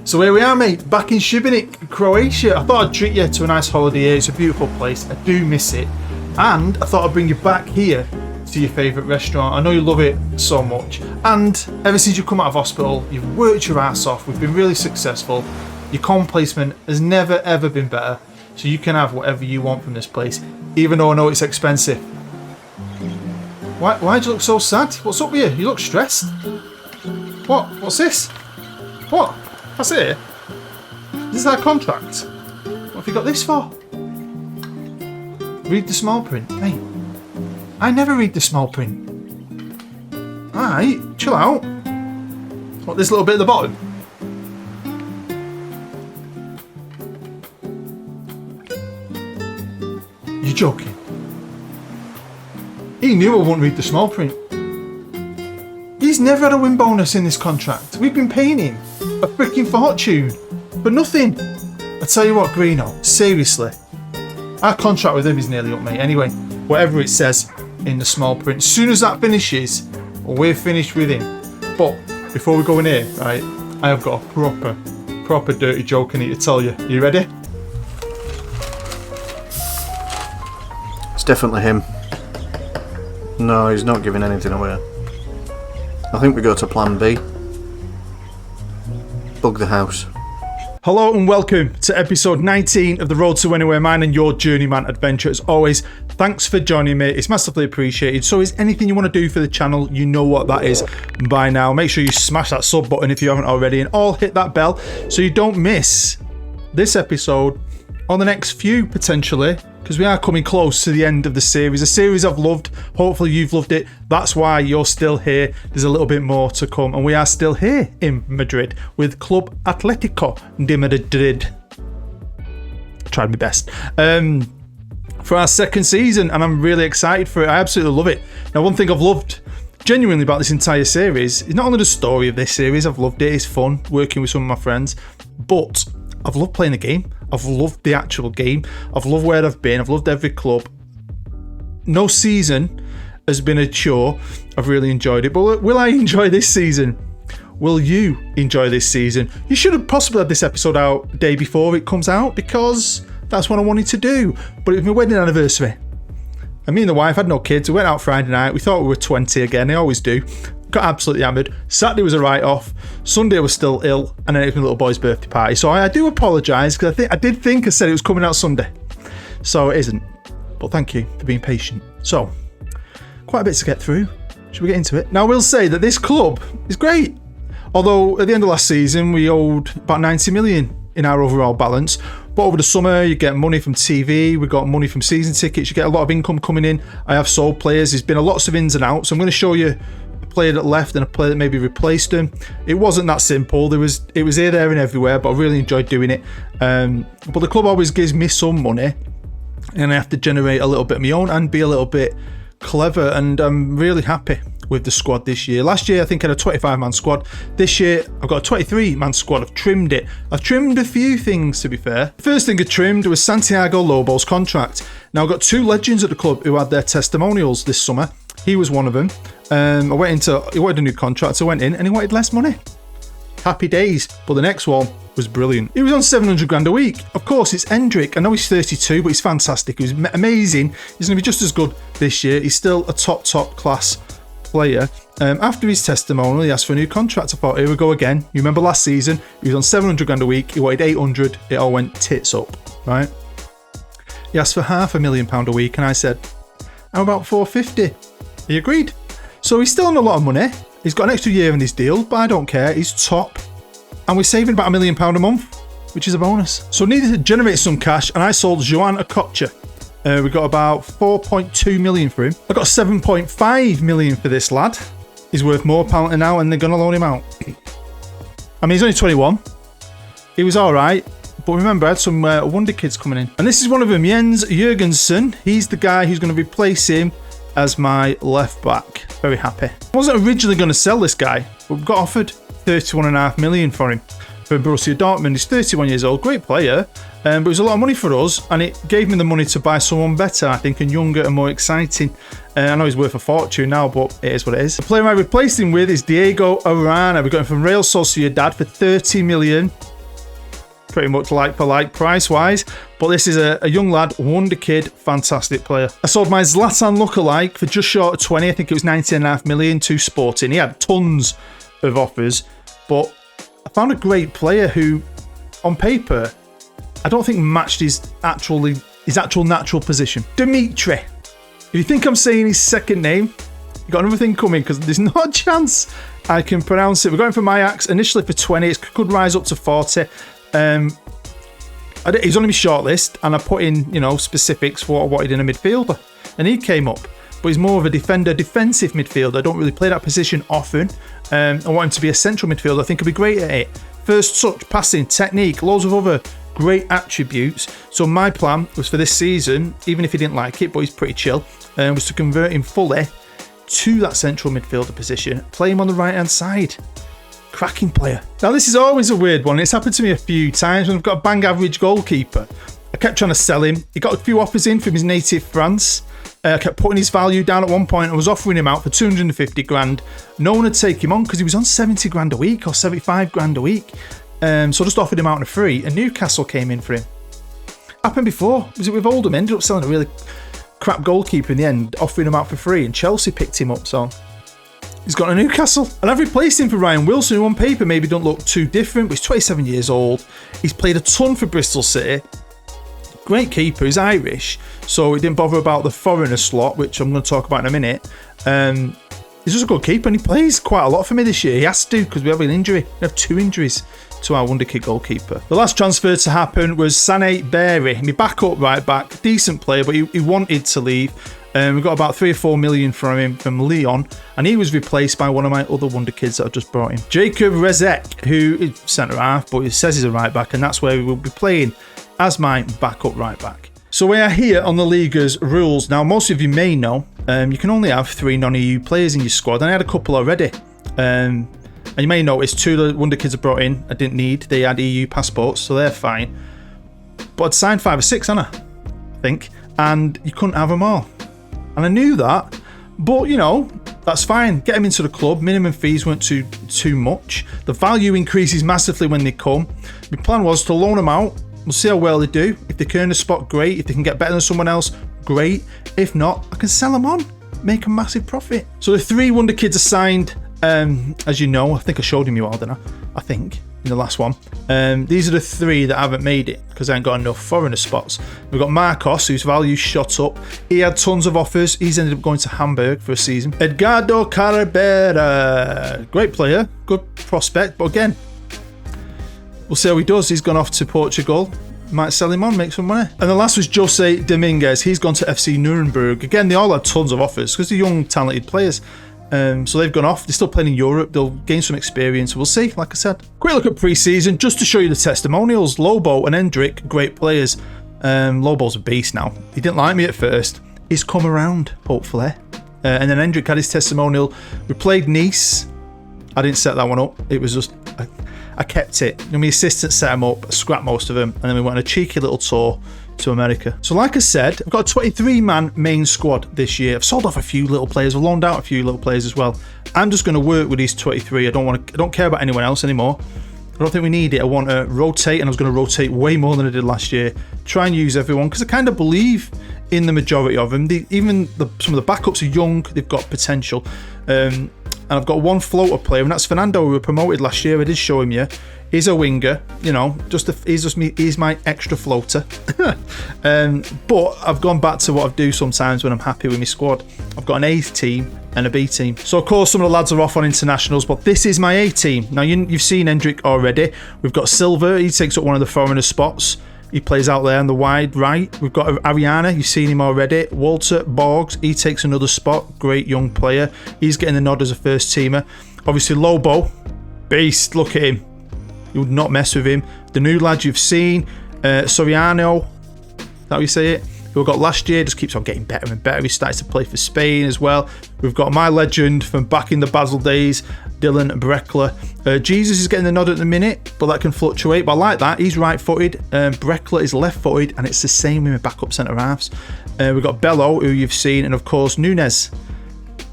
So here we are, mate, back in Šibenik, Croatia. I thought I'd treat you to a nice holiday here. It's a beautiful place. I do miss it. And I thought I'd bring you back here to your favourite restaurant. I know you love it so much. And ever since you've come out of hospital, you've worked your ass off. We've been really successful. Your com placement has never, ever been better. So you can have whatever you want from this place, even though I know it's expensive. Why do you look so sad? What's up with you? You look stressed. What? What's this? What? That's it? This is our contract. What have you got this for? Read the small print. Mate, I never read the small print. Alright, chill out. What, this little bit at the bottom? You're joking. He knew I wouldn't read the small print. He's never had a win bonus in this contract. We've been paying him a freaking fortune for nothing. I tell you what, Greeno, seriously, our contract with him is nearly up, mate. Anyway, whatever it says in the small print, as soon as that finishes, we're finished with him. But before we go in here, right, I have got a proper dirty joke I need to tell you. You ready? It's definitely him. No, he's not giving anything away. I think we go to plan B. Bug the house. Hello and welcome to episode 19 of the Road to Anywhere, mine and your Journeyman adventure. As always, thanks for joining me. It's massively appreciated. So is anything you want to do for the channel, you know what that is by now. Make sure you smash that sub button if you haven't already, and all hit that bell so you don't miss this episode or the next few potentially, because we are coming close to the end of the series. A series I've loved. Hopefully you've loved it. That's why you're still here. There's a little bit more to come. And we are still here in Madrid with Club Atlético de Madrid. Tried my best. For our second season, and I'm really excited for it. I absolutely love it. Now, one thing I've loved genuinely about this entire series is not only the story of this series. I've loved it. It's fun working with some of my friends. But I've loved playing the game. I've loved the actual game. I've loved where I've been. I've loved every club. No season has been a chore. I've really enjoyed it. But will I enjoy this season? Will you enjoy this season? You should have possibly had this episode out the day before it comes out, because that's what I wanted to do. But it was my wedding anniversary. And me and the wife had no kids. We went out Friday night. We thought we were 20 again. They always do. Got absolutely hammered. Saturday was a write-off. Sunday was still ill, and then it was my little boy's birthday party. So I do apologise, because I did think I said it was coming out Sunday. So it isn't. But thank you for being patient. So, quite a bit to get through. Should we get into it? Now, I will say that this club is great. Although, at the end of last season, we owed about 90 million in our overall balance. But over the summer, you get money from TV, we got money from season tickets, you get a lot of income coming in. I have sold players. There's been lots of ins and outs. So I'm going to show you a player that left and a player that maybe replaced him. It wasn't that simple. It was here, there and everywhere, but I really enjoyed doing it. But the club always gives me some money, and I have to generate a little bit of my own and be a little bit clever, and I'm really happy with the squad this year. Last year I think I had a 25-man squad. This year I've got a 23-man squad. I've trimmed it. I've trimmed a few things, to be fair. The first thing I trimmed was Santiago Lobo's contract. Now I've got two legends at the club who had their testimonials this summer. He was one of them. He wanted a new contract, so I went in and he wanted less money. Happy days. But the next one was brilliant. He was on 700 grand a week. Of course, it's Hendrik. I know he's 32, but he's fantastic. He was amazing. He's going to be just as good this year. He's still a top class player. After his testimonial, he asked for a new contract. I thought, here we go again. You remember last season, he was on 700 grand a week. He wanted 800. It all went tits up, right? He asked for £500,000 a week, and I said, how about 450? He agreed. So he's still on a lot of money. He's got an extra year in his deal, but I don't care. He's top. And we're saving about £1 million a month, which is a bonus. So I needed to generate some cash, and I sold Joan Okocha. We got about 4.2 million for him. I got 7.5 million for this lad. He's worth more apparently now, and they're going to loan him out. I mean, he's only 21. He was all right. But remember, I had some WONDERKIDS coming in. And this is one of them, Jens Jørgensen. He's the guy who's going to replace him as my left back. Very happy. I wasn't originally going to sell this guy, but we got offered 31.5 million for him. For Borussia Dortmund. He's 31 years old, great player, but it was a lot of money for us, and it gave me the money to buy someone better, I think, and younger and more exciting. I know he's worth a fortune now, but it is what it is. The player I replaced him with is Diego Arana. We got him from Real Sociedad for 30 million. pretty much like for like price-wise. But this is a young lad, wonder kid, fantastic player. I sold my Zlatan lookalike for just short of 20. I think it was 19.5 million to Sporting. He had tons of offers, but I found a great player who, on paper, I don't think matched his actual natural position. Dimitri. If you think I'm saying his second name, you got another thing coming, because there's not a chance I can pronounce it. We're going for Ajax initially for 20. It could rise up to 40. He's on my shortlist, and I put in, specifics for what I wanted in a midfielder, and he came up. But he's more of a defensive midfielder. I don't really play that position often. I want him to be a central midfielder. I think he'll be great at it. First touch, passing, technique, loads of other great attributes. So my plan was for this season, even if he didn't like it, but he's pretty chill, was to convert him fully to that central midfielder position, play him on the right hand side. Cracking player. Now this is always a weird one. It's happened to me a few times when I've got a bang average goalkeeper. I kept trying to sell him. He got a few offers in from his native France. I kept putting his value down at one point. I was offering him out for 250 grand. No one would take him on because he was on 70 grand a week or 75 grand a week. So I just offered him out on a free, and Newcastle came in for him. Happened before. Was it with Oldham? Ended up selling a really crap goalkeeper in the end, offering him out for free, and Chelsea picked him up. So he's gone to Newcastle. And I've replaced him for Ryan Wilson, who on paper maybe don't look too different, but he's 27 years old. He's played a ton for Bristol City. Great keeper. He's Irish, so he didn't bother about the foreigner slot, which I'm going to talk about in a minute. He's just a good keeper, and he plays quite a lot for me this year. He has to, because we have an injury. We have 2 injuries to our wonder kid goalkeeper. The last transfer to happen was Sane Berry, my backup right back, decent player, but he wanted to leave. We got about 3 or 4 million from him from Lyon, and he was replaced by one of my other wonder kids that I just brought in, Jacob Rezek, who is centre half, but he says he's a right back, and that's where we will be playing as my backup right back. So we are here on the Liga's rules. Now, most of you may know, you can only have 3 non-EU players in your squad, and I had a couple already. And you may notice 2 of the wonder kids I brought in I didn't need. They had EU passports, so they're fine. But I'd signed 5 or 6, hadn't I think, and you couldn't have them all. And I knew that, but that's fine. Get them into the club. Minimum fees weren't too much. The value increases massively when they come. My plan was to loan them out. We'll see how well they do. If they can earn a spot, great. If they can get better than someone else, great. If not, I can sell them on, make a massive profit. So the 3 wonder kids are signed. As you know, I think I showed him you all, didn't I think in the last one. These are the 3 that haven't made it because I ain't got enough foreigner spots. We've got Marcos, whose value shot up. He had tons of offers. He's ended up going to Hamburg for a season. Edgardo Carabera, great player, good prospect, but again, we'll see how he does. He's gone off to Portugal. Might sell him on, make some money. And the last was Jose Dominguez. He's gone to FC Nuremberg. Again, they all had tons of offers because they're young, talented players. So they've gone off. They're still playing in Europe. They'll gain some experience. We'll see, like I said. Quick look at pre-season, just to show you the testimonials. Lobo and Hendrik, great players. Lobo's a beast now. He didn't like me at first. He's come around, hopefully. And then Hendrik had his testimonial. We played Nice. I didn't set that one up. It was just... I kept it. My assistant set them up, scrapped most of them, and then we went on a cheeky little tour to America. So like I said, I've got a 23-man main squad this year. I've sold off a few little players. I've loaned out a few little players as well. I'm just going to work with these 23. I don't care about anyone else anymore. I don't think we need it. I want to rotate, and I was going to rotate way more than I did last year. Try and use everyone, because I kind of believe in the majority of them. Some of the backups are young. They've got potential. And I've got 1 floater player, and that's Fernando, who we promoted last year. I did show him you. He's a winger, he's my extra floater. But I've gone back to what I do sometimes when I'm happy with my squad. I've got an A team and a B team. So of course some of the lads are off on internationals, but this is my A team. Now you've seen Hendrik already. We've got Silver, he takes up one of the foreigner spots. He plays out there on the wide right. We've got Ariana, you've seen him already. Walter Borgs, he takes another spot. Great young player. He's getting the nod as a first teamer. Obviously Lobo, beast, look at him. You would not mess with him. The new lad you've seen, Soriano, is that how you say it? Who we got last year, just keeps on getting better and better. He starts to play for Spain as well. We've got my legend from back in the Basel days, Dylan Breckler. Jesus is getting the nod at the minute, but that can fluctuate. But I like that. He's right-footed. Breckler is left-footed, and it's the same with my backup centre-halves. We've got Bello, who you've seen, and of course Nunez,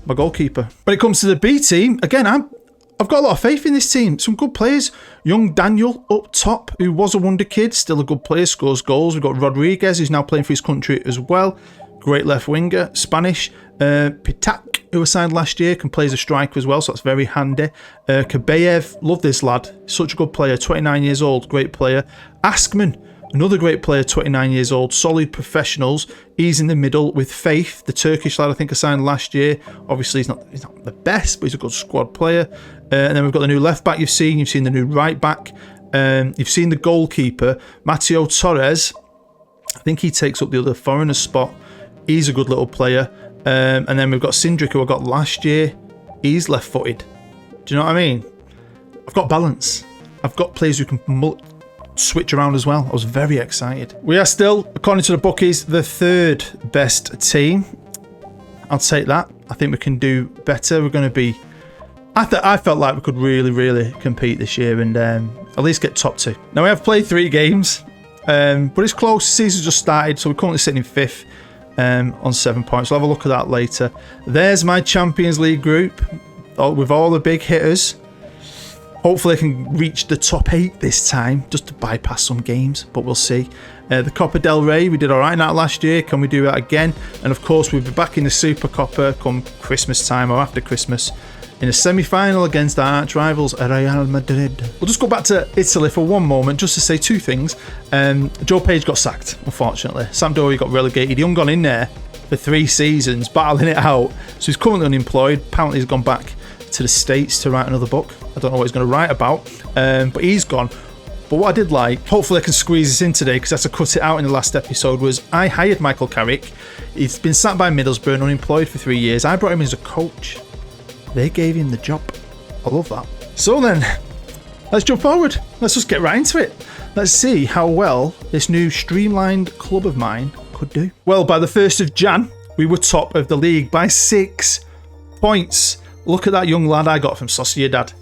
my goalkeeper. When it comes to the B team, again, I've got a lot of faith in this team. Some good players. Young Daniel up top, who was a wonder kid, still a good player, scores goals. We've got Rodriguez, who's now playing for his country as well. Great left winger, Spanish. Pitak, who was signed last year, can play as a striker as well, so that's very handy. Kabayev, love this lad. Such a good player, 29 years old, great player. Askman, another great player, 29 years old, solid professionals. He's in the middle with Faith, the Turkish lad I think I signed last year. Obviously, he's not the best, but he's a good squad player. And then we've got the new left back you've seen the new right back. You've seen the goalkeeper, Mateo Torres. I think he takes up the other foreigner spot. He's a good little player. And then we've got Sindrick, who I got last year. He's left-footed. Do you know what I mean? I've got balance. I've got players who can switch around as well. I was very excited. We are still, according to the bookies, the third best team. I'll take that. I think we can do better. We're going to be... I felt like we could really compete this year and at least get top 2. Now, we have played 3 games, but it's close. The season's just started, so we're currently sitting in 5th. On 7 points. We'll have a look at that later. There's my Champions League group with all the big hitters. Hopefully I can reach the top 8 this time, just to bypass some games, but we'll see. The Copa del Rey, we did alright in that last year. Can we do that again? And of course we'll be back in the Super Copa come Christmas time or after Christmas in a semi-final against our arch rivals Real Madrid. We'll just go back to Italy for one moment just to say 2 things. Joe Page got sacked, unfortunately. Sampdoria got relegated. He hadn't gone in there for 3 seasons, battling it out. So he's currently unemployed. Apparently he's gone back to the States to write another book. I don't know what he's going to write about, but he's gone. But what I did like, hopefully I can squeeze this in today because I had to cut it out in the last episode, was I hired Michael Carrick. He's been sacked by Middlesbrough and unemployed for 3 years. I brought him as a coach. They gave him the job. I love that. So then, let's jump forward. Let's just get right into it. Let's see how well this new streamlined club of mine could do. Well, by the 1st of Jan, we were top of the league by 6 points. Look at that young lad I got from Sociedad.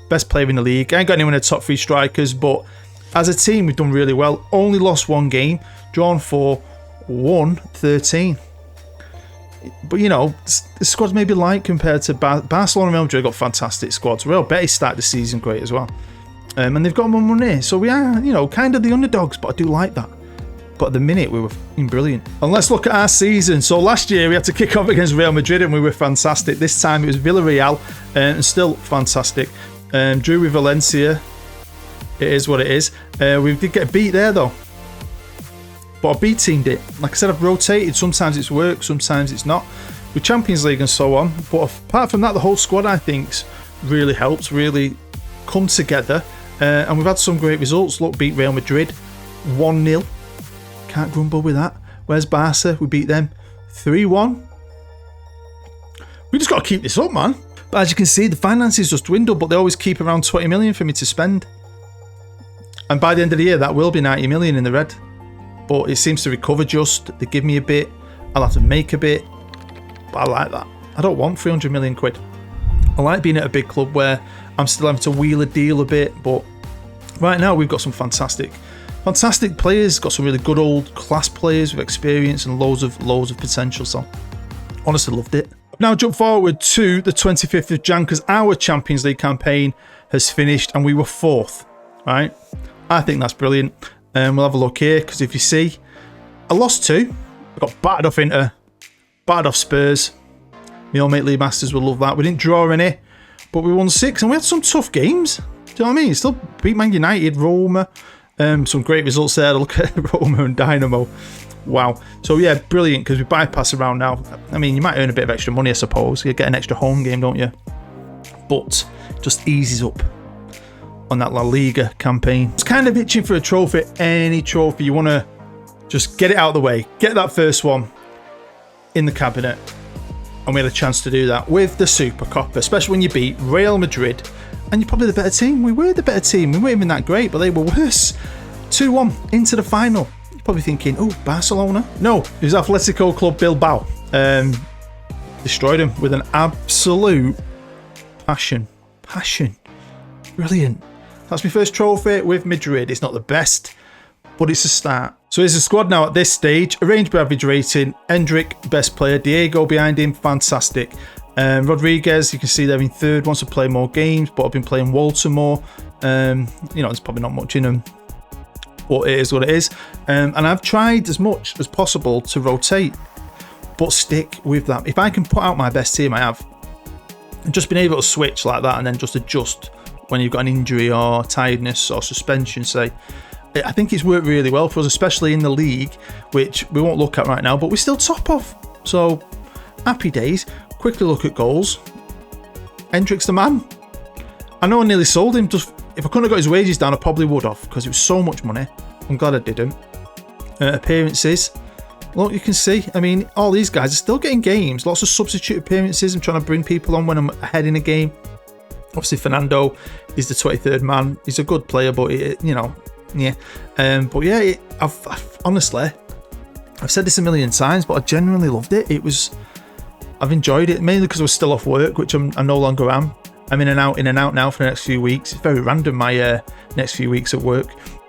Best player in the league. I ain't got anyone in the top 3 strikers, but as a team, we've done really well. Only lost 1 game, drawn 4, won 13. But, you know, the squad's maybe light compared to Barcelona and Real Madrid. Got fantastic squads. Real Betis started the season great as well. And they've got more money. So we are, you know, kind of the underdogs, but I do like that. But at the minute, we were brilliant. And let's look at our season. So last year, we had to kick off against Real Madrid and we were fantastic. This time, it was Villarreal and still fantastic. Drew with Valencia. It is what it is. We did get beat there, though. But I B-teamed it. Like I said, I've rotated. Sometimes it's worked, sometimes it's not. With Champions League and so on. But apart from that, the whole squad, I think, really helps, really come together. And we've had some great results. Look, beat Real Madrid 1-0. Can't grumble with that. Where's Barca? We beat them 3-1. We just got to keep this up, man. But as you can see, the finances just dwindle, but they always keep around 20 million for me to spend. And by the end of the year, that will be 90 million in the red. But it seems to recover just. They give me a bit. I'll have to make a bit. But I like that. I don't want 300 million quid. I like being at a big club where I'm still having to wheel a deal a bit. But right now, we've got some fantastic players. Got some really good old class players with experience and loads of potential. So, honestly, loved it. Now jump forward to the 25th of Jan because our Champions League campaign has finished and we were 4th. Right? I think that's brilliant. We'll have a look here because if you see, I lost 2. I got battered off Inter, battered off Spurs. My old mate Lee Masters will love that. We didn't draw any, but we won 6 and we had some tough games. Do you know what I mean? Still beat Man United, Roma. Some great results there. Look at Roma and Dynamo. Wow. So yeah, brilliant because we bypass around now. I mean, you might earn a bit of extra money, I suppose. You get an extra home game, don't you? But just eases up on that La Liga campaign. It's kind of itching for a trophy. Any trophy you want to just get it out of the way. Get that first one in the cabinet. And we had a chance to do that with the Super Copa, especially when you beat Real Madrid and you're probably the better team. We were the better team. We weren't even that great, but they were worse. 2-1 into the final. You're probably thinking, oh, Barcelona? No, it was Atletico Club Bilbao. Destroyed them with an absolute passion. Brilliant. That's my first trophy with Madrid. It's not the best, but it's a start. So here's the squad now at this stage. Arranged by average rating. Endrick, best player. Diego behind him, fantastic. Rodriguez, you can see they're in third, wants to play more games, but I've been playing Walter more. There's probably not much in them, but it is what it is. And I've tried as much as possible to rotate, but stick with that. If I can put out my best team, I have. And just been able to switch like that and then just adjust when you've got an injury or tiredness or suspension, say. I think it's worked really well for us, especially in the league, which we won't look at right now, but we're still top of. So, happy days. Quickly look at goals. Hendrick's the man. I know I nearly sold him. Just if I couldn't have got his wages down, I probably would have, because it was so much money. I'm glad I didn't. Appearances. Look, you can see, I mean, all these guys are still getting games. Lots of substitute appearances. I'm trying to bring people on when I'm ahead in a game. Obviously, Fernando is the 23rd man. He's a good player, but, yeah. But, yeah, I've honestly, I've said this a million times, but I genuinely loved it. I've enjoyed it, mainly because I was still off work, which I no longer am. I'm in and out now for the next few weeks. It's very random, my next few weeks at work.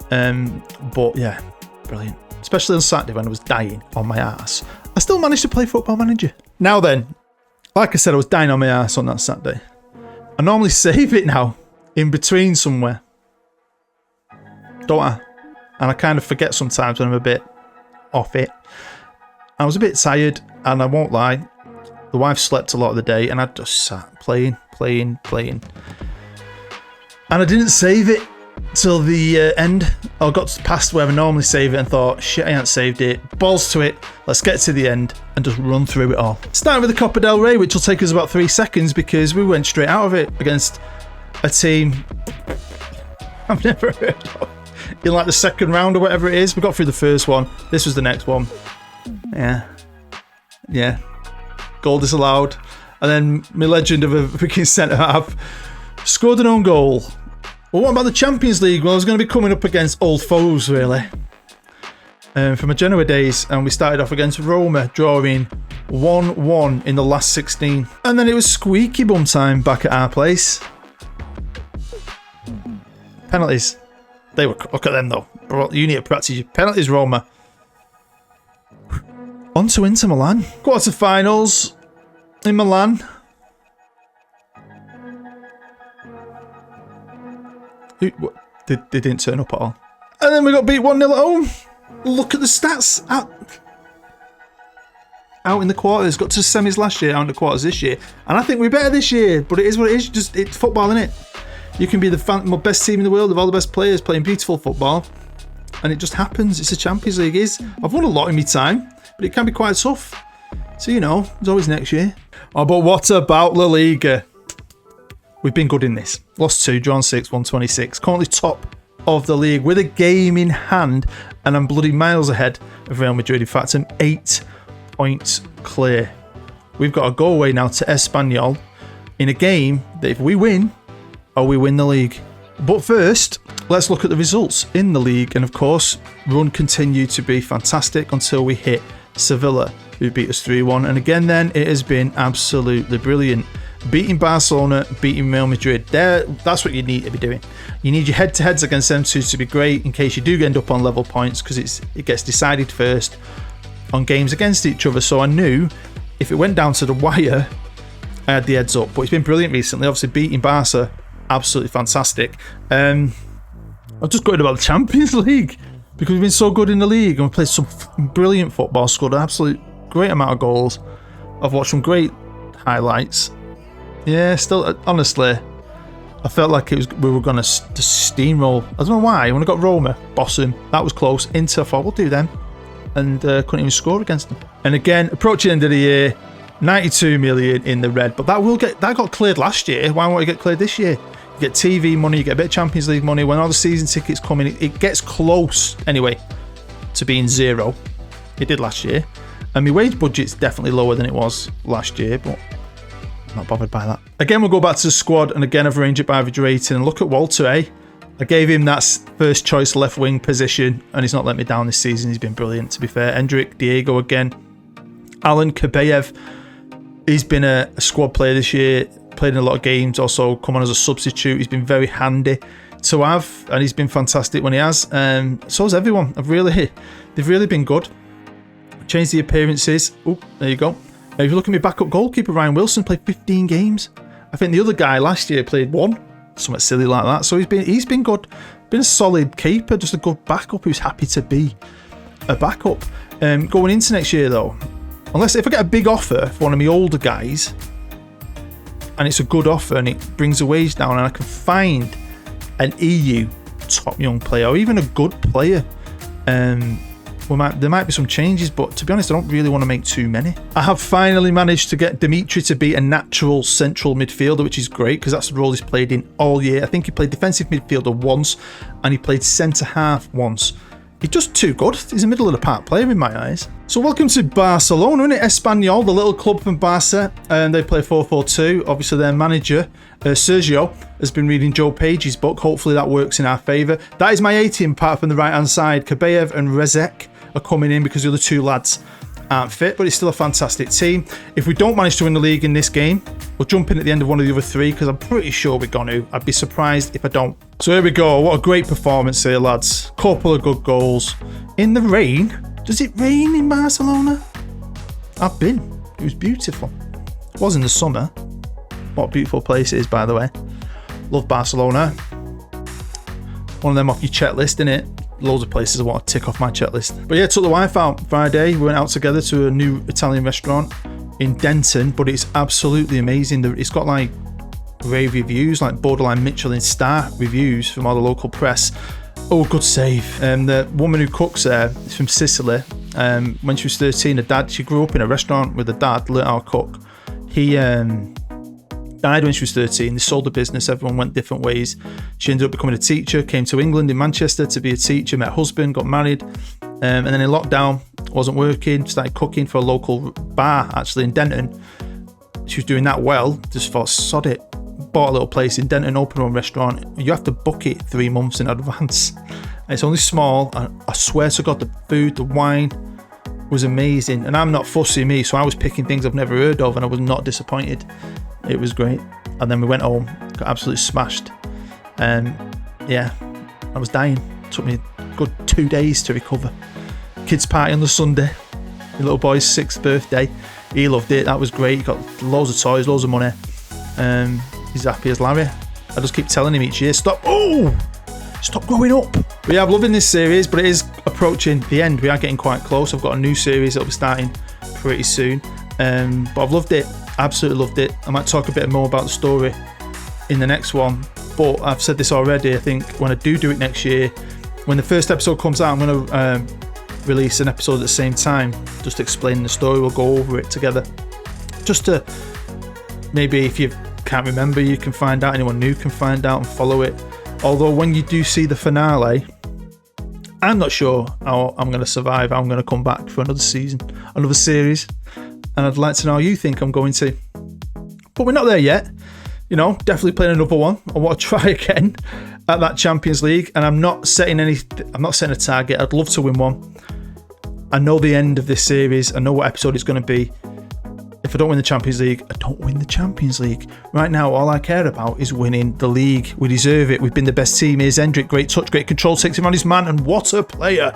But, yeah, brilliant. Especially on Saturday when I was dying on my ass. I still managed to play Football Manager. Now then, like I said, I was dying on my ass on that Saturday. I normally save it now, in between somewhere. Don't I? And I kind of forget sometimes when I'm a bit off it. I was a bit tired, and I won't lie. The wife slept a lot of the day, and I just sat playing. And I didn't save it till the end. I got past where I normally save it and thought, shit, I ain't saved it. Balls to it. Let's get to the end and just run through it all. Starting with the Copa del Rey, which will take us about 3 seconds because we went straight out of it against a team I've never heard of. In like the second round or whatever it is. We got through the first one. This was the next one. Yeah. Goal disallowed. And then my legend of a freaking centre-half scored an own goal. Well, what about the Champions League? Well, I was going to be coming up against old foes, really. From my Genoa days. And we started off against Roma, drawing 1-1 in the last 16. And then it was squeaky bum time back at our place. Penalties. They were, look at them though. You need to practice your penalties, Roma. On to Inter Milan. Quarterfinals in Milan. They didn't turn up at all. And then we got beat 1-0 at home. Look at the stats. Out in the quarters. Got to semis last year, out in the quarters this year. And I think we're better this year. But it is what it is. It's football, isn't it? You can be the best team in the world with all the best players playing beautiful football. And it just happens. It's the Champions League. I've won a lot in my time. But it can be quite tough. So, there's always next year. Oh, but what about La Liga? We've been good in this. Lost 2, drawn 6, won 26. Currently top of the league with a game in hand. And I'm bloody miles ahead of Real Madrid. In fact, I'm 8 points clear. We've got to go away now to Espanyol in a game that if we win, we win the league. But first, let's look at the results in the league. And of course, run continued to be fantastic until we hit Sevilla, who beat us 3-1. And again, then, it has been absolutely brilliant. Beating Barcelona, beating Real Madrid. That's what you need to be doing. You need your head-to-heads against them two to be great in case you do end up on level points, because it gets decided first on games against each other. So I knew if it went down to the wire, I had the heads up. But it's been brilliant recently. Obviously, beating Barca, absolutely fantastic. I'm just going about the Champions League because we've been so good in the league and we've played some brilliant football, scored an absolute great amount of goals. I've watched some great highlights. Yeah, still, honestly, I felt like we were going to steamroll. I don't know why. When I got Roma, boss them. That was close. Inter, I thought, we'll do them. And couldn't even score against them. And again, approaching the end of the year, 92 million in the red. But that got cleared last year. Why won't it get cleared this year? You get TV money, you get a bit of Champions League money. When all the season tickets come in, it gets close, anyway, to being zero. It did last year. And my wage budget's definitely lower than it was last year, but I'm not bothered by that. Again, we'll go back to the squad, and again, I've arranged it by average rating. And look at Walter, I gave him that first choice left wing position, and he's not let me down this season. He's been brilliant, to be fair. Hendrik, Diego again. Alan Kabayev, he's been a squad player this year, played in a lot of games, also come on as a substitute. He's been very handy to have, and he's been fantastic when he has. So has everyone. They've really been good. Changed the appearances. Oh, there you go. If you look at my backup goalkeeper, Ryan Wilson played 15 games. I think the other guy last year played 1. Something silly like that. So he's been good. Been a solid keeper, just a good backup who's happy to be a backup. Going into next year though, unless if I get a big offer for one of my older guys, and it's a good offer and it brings the wage down, and I can find an EU top young player or even a good player, there might be some changes, but to be honest, I don't really want to make too many. I have finally managed to get Dimitri to be a natural central midfielder, which is great because that's the role he's played in all year. I think he played defensive midfielder once and he played centre half once. He's just too good. He's a middle of the park player in my eyes. So welcome to Barcelona, isn't it? Espanyol, the little club from Barca, and they play 4-4-2. Obviously their manager, Sergio, has been reading Joe Page's book. Hopefully that works in our favour. That is my A team, apart from the right hand side. Kabayev and Rezek are coming in because the other 2 lads aren't fit, but it's still a fantastic team. If we don't manage to win the league in this game, we'll jump in at the end of one of the other 3 because I'm pretty sure we're going to. I'd be surprised if I don't. So here we go. What a great performance here, lads. Couple of good goals. In the rain. Does it rain in Barcelona? I've been. It was beautiful. It was in the summer. What a beautiful place it is, by the way. Love Barcelona. One of them off your checklist, innit? Loads of places I want to tick off my checklist. But yeah, took the wife out Friday. We went out together to a new Italian restaurant in Denton, but it's absolutely amazing. It's got like rave reviews, like borderline Michelin star reviews from all the local press. Oh, good save. The woman who cooks there is from Sicily. When she was 13, she grew up in a restaurant with a dad, learned how to cook. He died when she was 13. They sold the business. Everyone went different ways. She ended up becoming a teacher, came to England in Manchester to be a teacher, met a husband, got married, and then in lockdown, wasn't working, started cooking for a local bar actually in Denton. She was doing that well, just thought sod it, bought a little place in Denton, opened her own restaurant. You have to book it 3 months in advance. It's only small, and I swear to God, the food, the wine was amazing, and I'm not fussy me, so I was picking things I've never heard of and I was not disappointed. It was great. And then we went home, got absolutely smashed. Yeah, I was dying. It took me a good 2 days to recover. Kids party on the Sunday. My little boy's 6th birthday. He loved it. That was great. He got loads of toys, loads of money. He's happy as Larry. I just keep telling him each year, stop growing up. But yeah, I'm loving this series, but it is approaching the end. We are getting quite close. I've got a new series that'll be starting pretty soon. But I've loved it. Absolutely loved it. I might talk a bit more about the story in the next one, but I've said this already. I think when I do it next year, when the first episode comes out, I'm going to release an episode at the same time, just explaining the story. We'll go over it together, just to maybe if you can't remember, you can find out, anyone new can find out and follow it. Although when you do see the finale, I'm not sure how I'm going to survive, how I'm going to come back for another season, another series. And I'd like to know how you think I'm going to. But we're not there yet. You know, definitely playing another one. I want to try again at that Champions League. And I'm not setting a target. I'd love to win one. I know the end of this series. I know what episode it's going to be. If I don't win the Champions League, I don't win the Champions League. Right now, all I care about is winning the league. We deserve it. We've been the best team. Here's Hendrik. Great touch, great control. Takes him on his man. And what a player.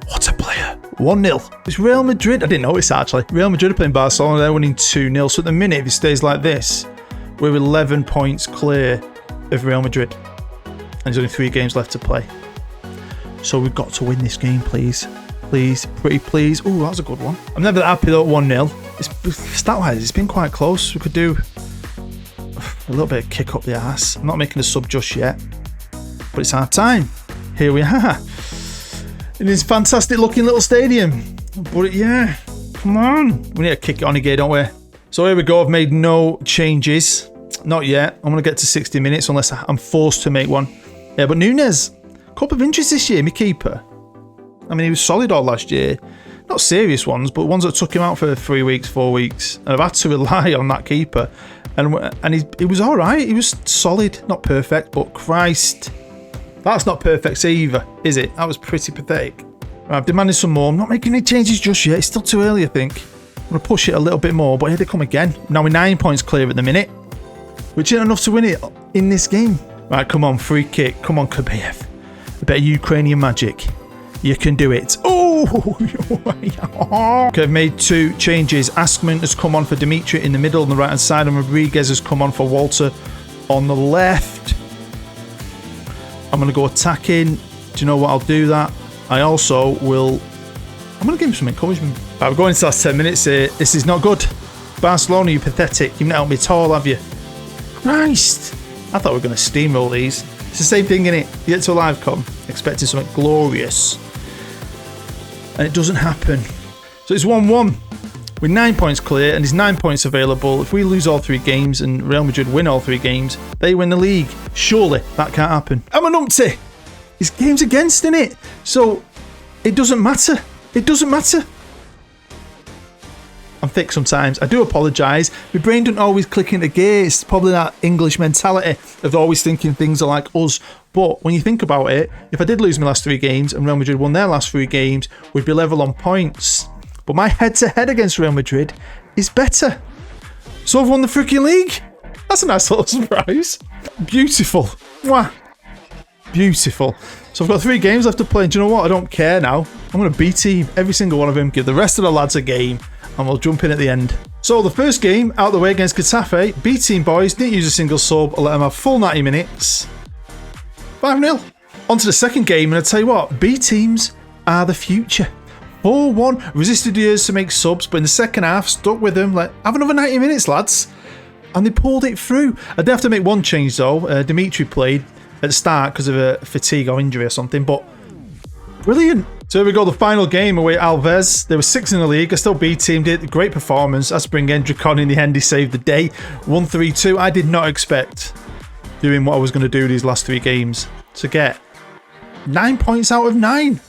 What a player. 1-0. It's Real Madrid. I didn't notice actually. Real Madrid are playing Barcelona. They're winning 2-0. So at the minute, if it stays like this, we're 11 points clear of Real Madrid. And there's only 3 games left to play. So we've got to win this game, please. Please. Pretty please. Oh, that was a good one. I'm never that happy though, 1-0. Stat-wise, it's been quite close. We could do a little bit of kick up the arse. I'm not making a sub just yet. But it's our time. Here we are. In this fantastic looking little stadium. But yeah, come on. We need to kick it on again, don't we? So here we go. I've made no changes. Not yet. I'm going to get to 60 minutes unless I'm forced to make one. Yeah, but Nunes, couple of injuries this year, my keeper. I mean, he was solid all last year. Not serious ones, but ones that took him out for 3 weeks, 4 weeks. And I've had to rely on that keeper. And he was all right. He was solid. Not perfect, but Christ. That's not perfect either, is it? That was pretty pathetic. Right, I've demanded some more. I'm not making any changes just yet. It's still too early, I think. I'm going to push it a little bit more, but here they come again. Now we're 9 points clear at the minute, which isn't enough to win it in this game. Right, come on, free kick. Come on, Kabayev. A bit of Ukrainian magic. You can do it. Oh! Okay, I've made 2 changes. Askman has come on for Dimitri in the middle on the right-hand side, and Rodriguez has come on for Walter on the left. I'm going to go attacking. Do you know what? I'll do that. I also will... I'm going to give him some encouragement. Right, we're going into the last 10 minutes here. This is not good. Barcelona, you're pathetic. You've not helped me at all, have you? Christ! I thought we were going to steamroll these. It's the same thing, innit? You get to a live com, expecting something glorious. And it doesn't happen. So it's 1-1 with 9 points clear, and there's 9 points available. If we lose all 3 games and Real Madrid win all 3 games, they win the league. Surely that can't happen. I'm an umpty. It's games against, innit? So it doesn't matter. It doesn't matter. I'm thick sometimes. I do apologise. My brain doesn't always click into gear. It's probably that English mentality of always thinking things are like us. But when you think about it, if I did lose my last 3 games and Real Madrid won their last 3 games, we'd be level on points. But my head-to-head against Real Madrid is better. So I've won the freaking league. That's a nice little surprise. Beautiful. Mwah. Beautiful. So I've got 3 games left to play. Do you know what? I don't care now. I'm going to B-team every single one of them, give the rest of the lads a game, and we'll jump in at the end. So the first game out the way against Getafe, B-team boys, didn't use a single sub. I'll let them have full 90 minutes. 5-0. On to the second game, and I tell you what, B-teams are the future. 4-1, resisted the urge to make subs, but in the second half, stuck with them, like, have another 90 minutes, lads. And they pulled it through. I did have to make one change, though. Dimitri played at the start because of a fatigue or injury or something, but brilliant. So here we go, the final game away at Alves. They were 6 in the league. I still B-teamed it. Great performance. That's bring Endrick on in the end. He saved the day. 1-3-2. I did not expect, doing what I was going to do these last 3 games, to get 9 points out of 9.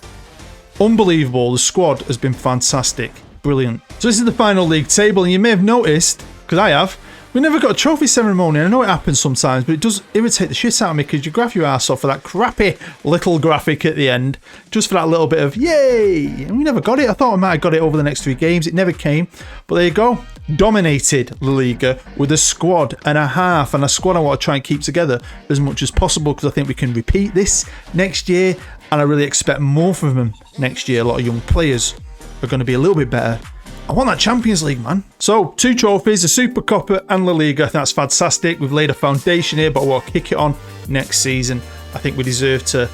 Unbelievable. The squad has been fantastic. Brilliant. So this is the final league table, and you may have noticed, because I have, we never got a trophy ceremony. I know it happens sometimes, but it does irritate the shit out of me because you graph your ass off for that crappy little graphic at the end, just for that little bit of yay. And we never got it. I thought I might have got it over the next 3 games. It never came. But there you go. Dominated La Liga with a squad and a half, and a squad I want to try and keep together as much as possible because I think we can repeat this next year, and I really expect more from them next year. A lot of young players are going to be a little bit better. I want that Champions League, man. So, 2 trophies, a Super Copa and La Liga. That's fantastic. We've laid a foundation here, but we'll kick it on next season. I think we deserve to,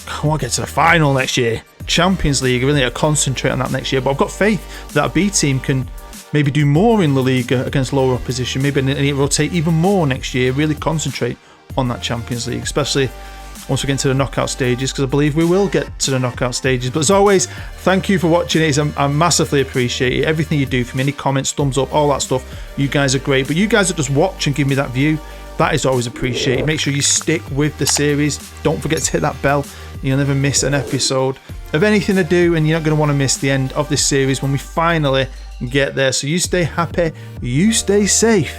I want to get to the final next year. Champions League, I really need to concentrate on that next year. But I've got faith that B team can maybe do more in La Liga against lower opposition. Maybe need to rotate even more next year. Really concentrate on that Champions League, especially once we get into the knockout stages, because I believe we will get to the knockout stages. But as always, thank you for watching it. I massively appreciate it. Everything you do for me, any comments, thumbs up, all that stuff. You guys are great. But you guys that just watch and give me that view, that is always appreciated. Make sure you stick with the series. Don't forget to hit that bell. You'll never miss an episode of anything I do, and you're not going to want to miss the end of this series when we finally get there. So you stay happy, you stay safe.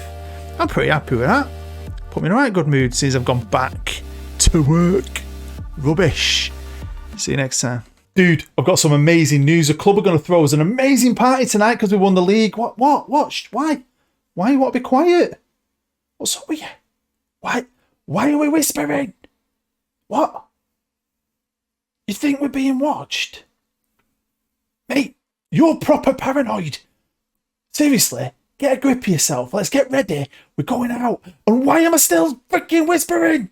I'm pretty happy with that. Put me in a right good mood since I've gone back to work. Rubbish. See you next time. Dude, I've got some amazing news. The club are going to throw us an amazing party tonight because we won the league. What? Why? Why you want to be quiet? What's up with you? Why are we whispering? What? You think we're being watched? Mate, you're proper paranoid. Seriously, get a grip of yourself. Let's get ready. We're going out. And why am I still freaking whispering?